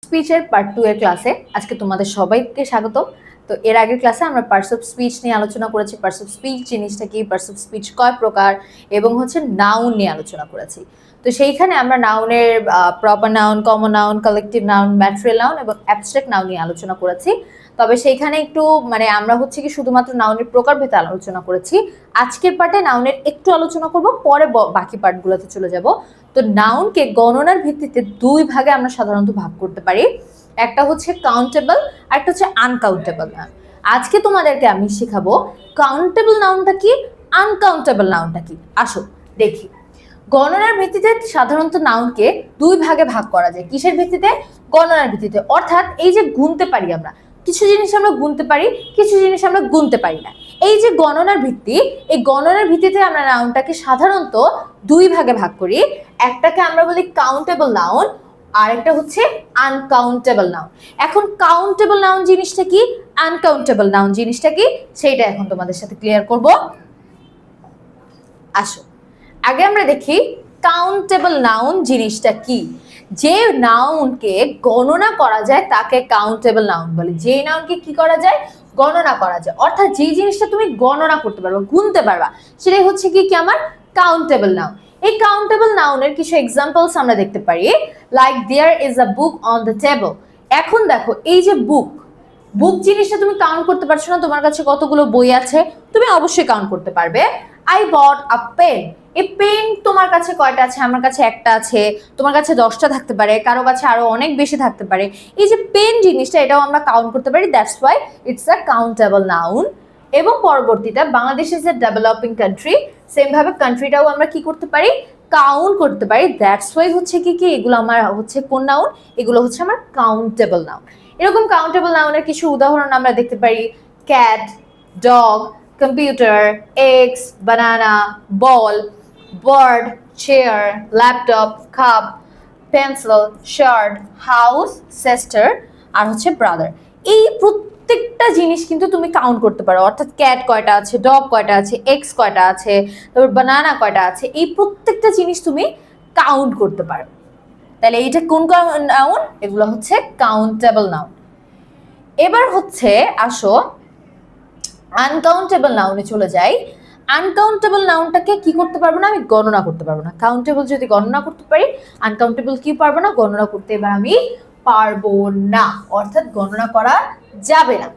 স্পিচের part 2 এর ক্লাসে আজকে তোমাদের সবাইকে স্বাগত। তো এর আগের ক্লাসে আমরা পার্টস অফ স্পিচ নিয়ে আলোচনা করেছি। পার্টস অফ স্পিচ জিনিসটা কি, পার্টস অফ স্পিচ কয় প্রকার, এবং নাউন নিয়ে আলোচনা করেছি। তো সেইখানে আমরা নাউনের proper noun, common noun, collective noun, material noun এবং অ্যাবস্ট্রাক্ট নাউন নিয়ে আলোচনা করেছি। তবে সেইখানে একটু আমরা কি শুধুমাত্র নাউনের প্রকারভেদে আলোচনা করেছি। আজকের পার্টে নাউনের একটু আলোচনা করব, পরে বাকি পার্টগুলোতে চলে যাব। তো নাউনকে গণনার ভিত্তিতে দুই ভাগে আমরা সাধারণত ভাগ করতে পারি। একটা হচ্ছে কাউন্টেবল আর একটা হচ্ছে আনকাউন্টেবল নাউন। আজকে তোমাদেরকে আমি শেখাবো কাউন্টেবল নাউনটা কি, আনকাউন্টেবল নাউনটা কি। আসো দেখি। গণনার ভিত্তিতে সাধারণত নাউনকে দুই ভাগে ভাগ করা যায়। কিসের ভিত্তিতে? গণনার ভিত্তিতে। অর্থাৎ এই যে গুনতে পারি আমরা, কিছু জিনিস আমরা গুনতে পারি, কিছু জিনিস আমরা গুনতে পারি না। এই যে গণনার ভিত্তি, এই গণনার ভিত্তিতে আমরা নাউনটাকে সাধারণত দুই ভাগে ভাগ করি। একটাকে আমরা বলি কাউন্টেবল নাউন, আর একটা হচ্ছে আনকাউন্টেবল নাউন। এখন কাউন্টেবল নাউন জিনিসটা কি, আনকাউন্টেবল নাউন জিনিসটা কি, সেইটা এখন তোমাদের সাথে ক্লিয়ার করব। আসো আগে আমরা দেখি কাউন্টেবল নাউন জিনিসটা কি। যে নাউনকে গণনা করা যায় তাকে কাউন্টেবল নাউন বলে। যে নাউনকে কি করা যায়, গণনা করা যায়। অর্থাৎ যে জিনিসটা তুমি গণনা করতে পারবা, গুনতে পারবা, সেটাই হচ্ছে কি আমার কাউন্টেবল নাউন। এই কাউন্টেবল নাউনের কিছু এক্সাম্পলস আমরা দেখতে পারি। Like there is a book on the table. এখন দেখো এই যে বুক, বুক জিনিসটা তুমি কাউন্ট করতে পারছো না, তোমার কাছে কতগুলো বই আছে, তুমি অবশ্যই কাউন্ট করতে পারবে। I bought a pen. এই পেন তোমার কাছে কয়টা আছে? আমার কাছে একটা আছে, তোমার কাছে 10টা থাকতে পারে, কারো কাছে আরো অনেক বেশি থাকতে পারে। এই যে পেন জিনিসটা, এটাও আমরা কাউন্ট করতে পারি, that's why it's a countable noun. এবং পরবর্তীতে Bangladesh is a developing country, same ভাবে কান্ট্রিটাও আমরা কি করতে পারি, কাউন্ট করতে পারি। দ্যাটস ওয়াই হচ্ছে কি এগুলো আমার হচ্ছে কোন নাউন, এগুলো হচ্ছে আমার কাউন্টেবল নাউন। এরকম কাউন্টেবল নাউনের কিছু উদাহরণ আমরা দেখতে পারি। Cat, dog, computer, eggs, banana, ball, bird, chair, laptop, cup, pencil, shirt, house, sister, আর হচ্ছে ব্রাদার। এই প্রত্যেকটা জিনিস কিন্তু তুমি কাউন্ট করতে পারো। অর্থাৎ ক্যাট কয়টা আছে, ডগ কয়টা আছে, এক্স কয়টা আছে, তারপর বানানা কয়টা আছে, এই প্রত্যেকটা জিনিস তুমি কাউন্ট করতে পারো। তাহলে এইটা কোন নাউন? এগুলো হচ্ছে কাউন্টেবল নাউন। এবার হচ্ছে আসো আনকাউন্টেবল নাউনে চলে যাই। আনকাউন্টেবল নাউনটাকে কি করতে পারবো না, আমি গণনা করতে পারবো না। কাউন্টেবল যদি গণনা করতে পারি, আনকাউন্টেবল কি পারবো না, গণনা করতে এবার আমি পারবো না, অর্থাৎ গণনা করা যাবে না।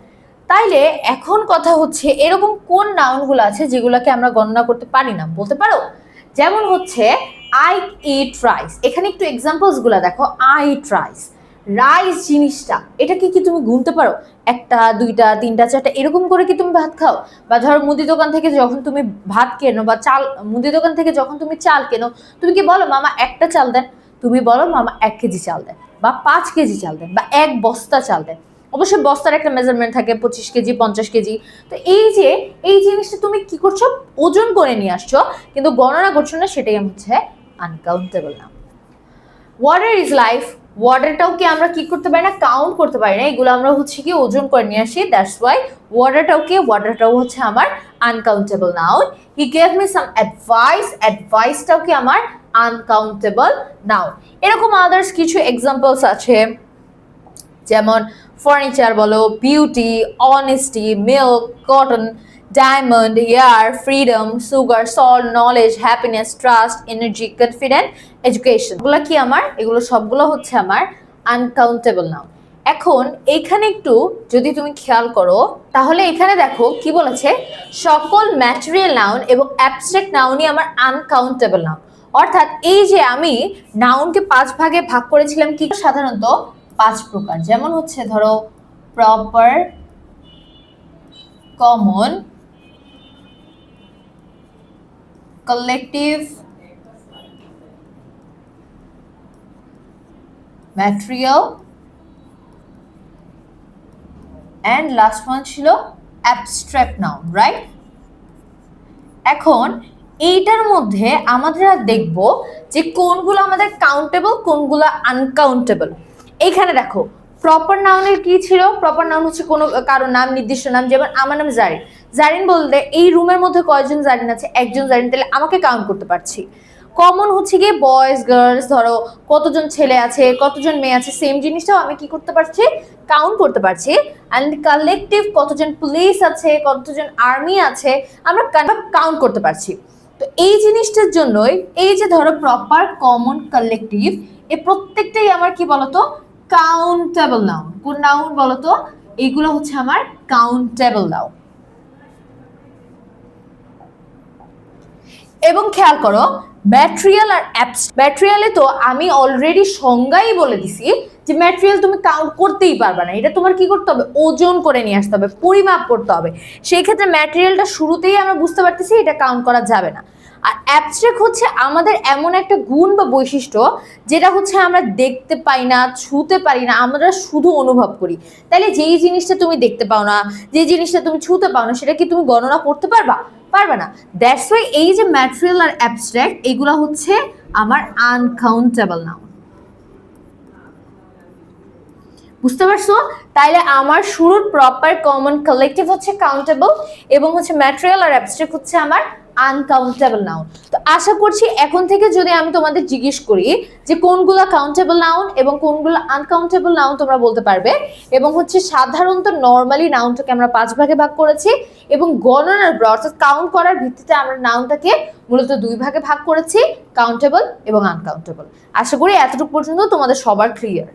তাইলে এখন কথা হচ্ছে এরকম কোন নাউনগুলো আছে যেগুলোকে আমরা গণনা করতে পারি না, বলতে পারো? যেমন হচ্ছে আই ইট রাইস। এখানে একটু এক্সাম্পলস গুলা দেখো। আই ইট রাইস, রাইস জিনিসটা এটা কি তুমি গুনতে পারো? একটা, দুইটা, তিনটা, চারটা, এরকম করে কি তুমি ভাত খাও? বা ধরো মুদি দোকান থেকে যখন তুমি ভাত কেনো, বা চাল, মুদি দোকান থেকে যখন তুমি চাল কেনো, তুমি কি বলো মামা একটা চাল দেন? তুমি বলো মামা 1 কেজি চাল দেন, বা 5 কেজি চাল দেন, বা 1 বস্তা চাল দেন। অবশ্যই বস্তার একটা মেজারমেন্ট থাকে, 25 কেজি, 50 কেজি। তো এই যে এই জিনিসটা তুমি কি করছো, ওজন করে নিয়ে আসছো, কিন্তু গণনা করছো না, সেটাই হচ্ছে uncountable noun. Water is life. ওয়াটারটাও কি আমরা কি করতে পারি না, কাউন্ট করতে পারি না, এগুলো আমরা হচ্ছে কি ওজন করে নিয়ে আসি। দ্যাটস ওয়াই ওয়াটারটাও হচ্ছে আমার uncountable noun. He gave me some advice. অ্যাডভাইসটাও কি আমার আনকাউন্টেবল নাউন। এরকম আদার্স কিছু এক্সাম্পলস আছে, যেমন ফার্নিচার বলো, beauty, honesty, milk, cotton, diamond, air, freedom, sugar, salt, knowledge, happiness, trust, energy, confident, education. এগুলো কি আমার, এগুলো সবগুলো হচ্ছে আমার আনকাউন্টেবল নাউন। এখন এখানে একটু যদি তুমি খেয়াল করো, তাহলে এখানে দেখো কি বলেছে, সকল ম্যাটেরিয়াল নাউন এবং অ্যাবস্ট্রাক্ট নাউনই আমার আনকাউন্টেবল নাউন। অর্থাৎ এই যে আমি নাউনকে 5 ভাগে ভাগ করেছিলাম, কি সাধারণত 5 প্রকার। যেমন হচ্ছে ধরো proper, common, collective, material, and last one ছিল অ্যাবস্ট্রাক্ট নাউন, রাইট? এখন এইটার মধ্যে আমাদের দেখব যে কোনগুলো আমাদের কাউন্টেবল, কোনগুলো আনকাউন্টেবল। এইখানে দেখো প্রপার নাউনের কি ছিল, প্রপার নাউন হচ্ছে কোনো কারো নাম, নির্দিষ্ট নাম। যেমন আমার নাম জারিন। জারিন বলতে এই রুমের মধ্যে কয়জন জারিন আছে? একজন জারিন, তাহলে আমাকে কাউন্ট করতে পারছি। কমন হচ্ছে গিয়ে বয়েজ গার্লস, ধরো কতজন ছেলে আছে কতজন মেয়ে আছে সেম জিনিসটাও আমি কি করতে পারছি, কাউন্ট করতে পারছি। অ্যান্ড কালেকটিভ কতজন পুলিশ আছে কতজন আর্মি আছে আমরা কাউন্ট করতে পারছি। তো এই জিনিসটার জন্যই এই যে ধরো প্রপার কমন কালেকটিভ এই প্রত্যেকটাই আমার কি বলতো কাউন্টেবল নাউন। কোন নাউন বলতো, এইগুলো হচ্ছে আমার কাউন্টেবল নাউন। এবং খেয়াল করো ম্যাটেরিয়াল আর ম্যাটেরিয়ালে তো আমি অলরেডি সংজ্ঞাই বলে দিছি যে ম্যাটেরিয়াল তুমি কাউন্ট করতেই পারবে না, এটা তোমার কি করতে হবে, ওজন করে নিয়ে আসতে হবে, পরিমাপ করতে হবে। সেই ক্ষেত্রে ম্যাটেরিয়ালটা শুরুতেই আমরা বুঝতে পারতেছি এটা কাউন্ট করা যাবে না। আর অ্যাবস্ট্রাক্ট হচ্ছে আমাদের এমন একটা গুণ বা বৈশিষ্ট্য যেটা হচ্ছে আমরা দেখতে পাই না, ছুঁতে পারি না, আমরা শুধু অনুভব করি। তাইলে যেই জিনিসটা তুমি দেখতে পাও না, যে জিনিসটা তুমি ছুঁতে পাও না, সেটা কি তুমি গণনা করতে পারবা? পারবে না। দ্যাটস ওয়াই এই যে ম্যাটেরিয়াল আর অ্যাবস্ট্রাক্ট এগুলো হচ্ছে আমার আনকাউন্টেবল নাউন। বুঝতে পারছো? তাইলে আমার শুরুর প্রপার কমন কালেকটিভ হচ্ছে কাউন্টেবল এবং হচ্ছে ম্যাটেরিয়াল আর অ্যাবস্ট্রাক্ট হচ্ছে আমার আনকাউন্টেবল নাউন। তো আশা করছি এখন থেকে যদি আমি তোমাদের জিজ্ঞেস করি যে কোনগুলো কাউন্টেবল নাউন এবং কোনগুলো আনকাউন্টেবল নাউন তোমরা বলতে পারবে। এবং হচ্ছে সাধারণত নর্মালি নাউনটাকে আমরা 5 ভাগে ভাগ করেছি এবং গণনার অর্থাৎ কাউন্ট করার ভিত্তিতে আমরা নাউনটাকে মূলত 2 ভাগে ভাগ করেছি, কাউন্টেবল এবং আনকাউন্টেবল। আশা করি এতটুকু পর্যন্ত তোমাদের সবার ক্লিয়ার।